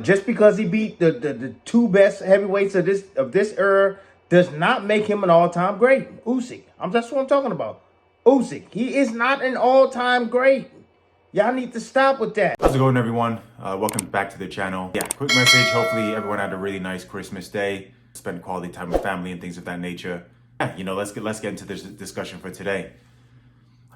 Just because he beat the two best heavyweights of this era does not make him an all-time great. Usyk. That's what I'm talking about. Usyk. He is not an all-time great. Y'all need to stop with that. How's it going, everyone? Welcome back to the channel. Yeah, quick message. Hopefully everyone had a really nice Christmas day, spent quality time with family and things of that nature. Yeah, let's get into this discussion for today.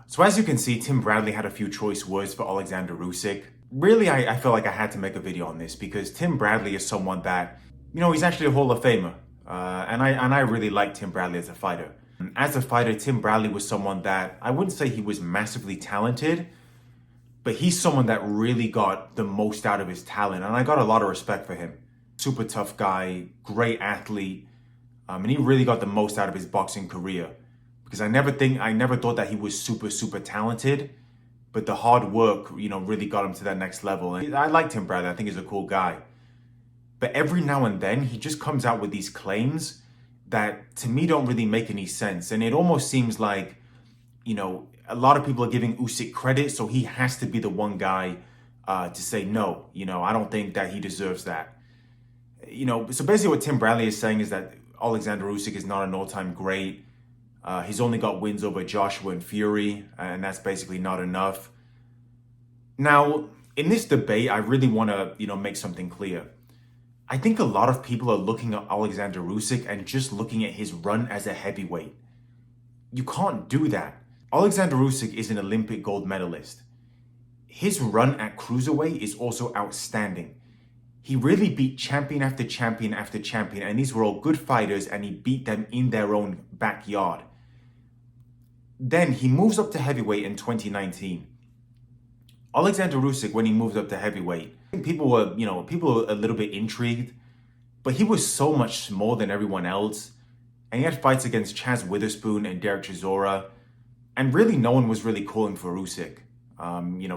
So as you can see, Tim Bradley had a few choice words for Oleksandr Usyk. Really, I felt like I had to make a video on this because Tim Bradley is someone that, he's actually a Hall of Famer. And I really like Tim Bradley as a fighter. As a fighter, Tim Bradley was someone that I wouldn't say he was massively talented, but he's someone that really got the most out of his talent. And I got a lot of respect for him. Super tough guy, great athlete. And he really got the most out of his boxing career. Because I never thought that he was super talented, but the hard work, really got him to that next level. And I like Tim Bradley. I think he's a cool guy. But every now and then, he just comes out with these claims that, to me, don't really make any sense. And it almost seems like, a lot of people are giving Usyk credit, so he has to be the one guy to say, no, I don't think that he deserves that. So basically what Tim Bradley is saying is that Oleksandr Usyk is not an all-time great. He's only got wins over Joshua and Fury, and that's basically not enough. Now, in this debate, I really want to, make something clear. I think a lot of people are looking at Oleksandr Usyk and just looking at his run as a heavyweight. You can't do that. Oleksandr Usyk is an Olympic gold medalist. His run at cruiserweight is also outstanding. He really beat champion after champion after champion, and these were all good fighters, and he beat them in their own backyard. Then he moves up to heavyweight in 2019. Oleksandr Usyk, when he moved up to heavyweight, people were a little bit intrigued, but he was so much more than everyone else. And he had fights against Chaz Witherspoon and Derek Chisora, and really no one was really calling for Usyk.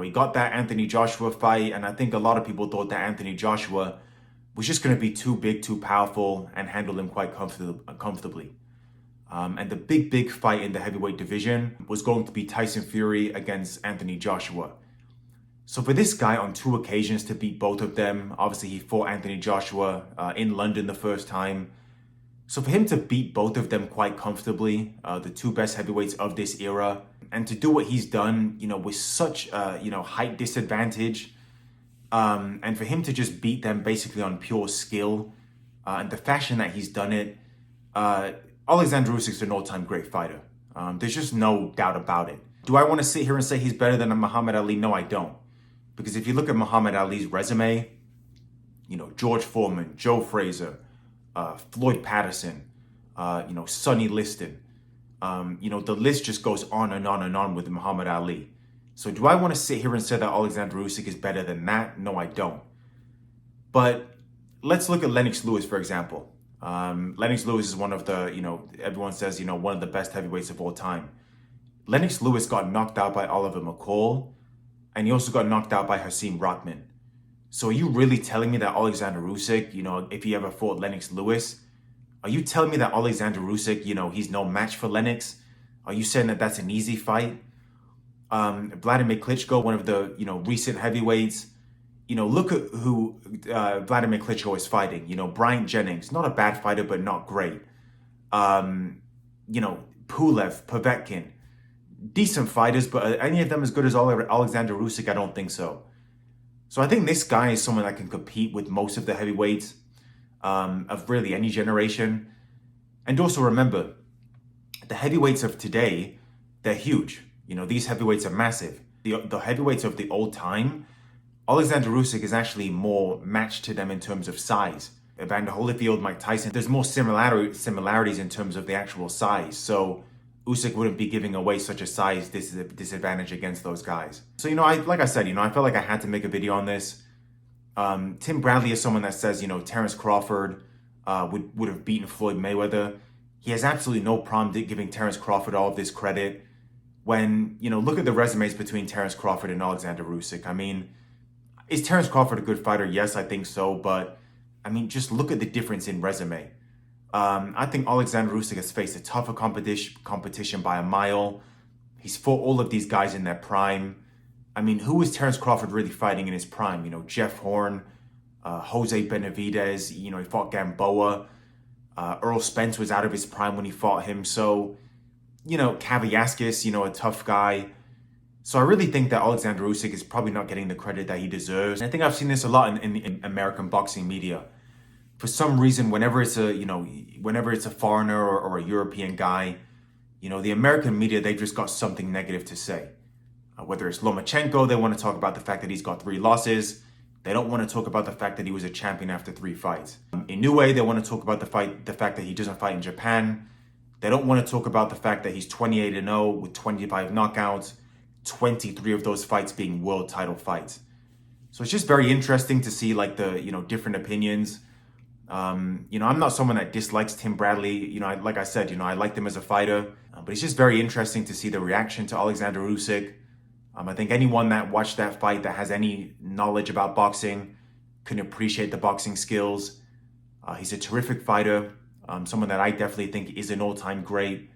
He got that Anthony Joshua fight, and I think a lot of people thought that Anthony Joshua was just going to be too big, too powerful, and handle him quite comfortably. And the big fight in the heavyweight division was going to be Tyson Fury against Anthony Joshua. So for this guy on two occasions to beat both of them, obviously he fought Anthony Joshua in London the first time. So for him to beat both of them quite comfortably, the two best heavyweights of this era, and to do what he's done, with such, height disadvantage, and for him to just beat them basically on pure skill, and the fashion that he's done it, Oleksandr Usyk's an all-time great fighter. There's just no doubt about it. Do I want to sit here and say he's better than Muhammad Ali? No, I don't. Because if you look at Muhammad Ali's resume, George Foreman, Joe Frazier, Floyd Patterson, Sonny Liston, the list just goes on and on and on with Muhammad Ali. So do I want to sit here and say that Oleksandr Usyk is better than that? No, I don't. But let's look at Lennox Lewis, for example. Lennox Lewis is one of the, everyone says, one of the best heavyweights of all time. Lennox Lewis got knocked out by Oliver McCall, and he also got knocked out by Hasim Rahman. So are you really telling me that Oleksandr Usyk, if he ever fought Lennox Lewis, are you telling me that Oleksandr Usyk, he's no match for Lennox? Are you saying that that's an easy fight? Vladimir Klitschko, one of the, recent heavyweights, look at who Vladimir Klitschko is fighting. Bryant Jennings, not a bad fighter, but not great. Pulev, Povetkin, decent fighters, but are any of them as good as Oleksandr Usyk? I don't think so. So I think this guy is someone that can compete with most of the heavyweights of really any generation. And also remember, the heavyweights of today, they're huge. These heavyweights are massive. The heavyweights of the old time, Oleksandr Usyk is actually more matched to them in terms of size. Evander Holyfield, Mike Tyson, there's more similarities in terms of the actual size. So Usyk wouldn't be giving away such a size disadvantage against those guys. So, like I said, I felt like I had to make a video on this. Tim Bradley is someone that says, Terence Crawford would have beaten Floyd Mayweather. He has absolutely no problem giving Terence Crawford all of this credit. When, look at the resumes between Terence Crawford and Oleksandr Usyk. I mean, is Terence Crawford a good fighter? Yes, I think so. But, just look at the difference in resume. I think Oleksandr Usyk has faced a tougher competition by a mile. He's fought all of these guys in their prime. Who is Terence Crawford really fighting in his prime? Jeff Horn, Jose Benavidez, he fought Gamboa. Earl Spence was out of his prime when he fought him. So, Kavyaskis, a tough guy. So I really think that Oleksandr Usyk is probably not getting the credit that he deserves. And I think I've seen this a lot in American boxing media. For some reason, whenever it's a foreigner or a European guy, the American media, they've just got something negative to say. Whether it's Lomachenko, they want to talk about the fact that he's got 3 losses. They don't want to talk about the fact that he was a champion after 3 fights. Inoue, they want to talk about the fact that he doesn't fight in Japan. They don't want to talk about the fact that he's 28-0 with 25 knockouts, 23 of those fights being world title fights. So it's just very interesting to see the different opinions. I'm not someone that dislikes Tim Bradley. Like I said, I liked him as a fighter, but it's just very interesting to see the reaction to Oleksandr Usyk. I think anyone that watched that fight that has any knowledge about boxing can appreciate the boxing skills. He's a terrific fighter, someone that I definitely think is an all-time great.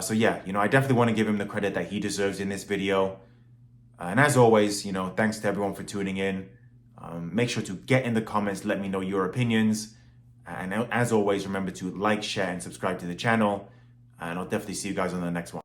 So yeah, I definitely want to give him the credit that he deserves in this video. And as always, thanks to everyone for tuning in. Make sure to get in the comments, let me know your opinions. And as always, remember to like, share, and subscribe to the channel. And I'll definitely see you guys on the next one.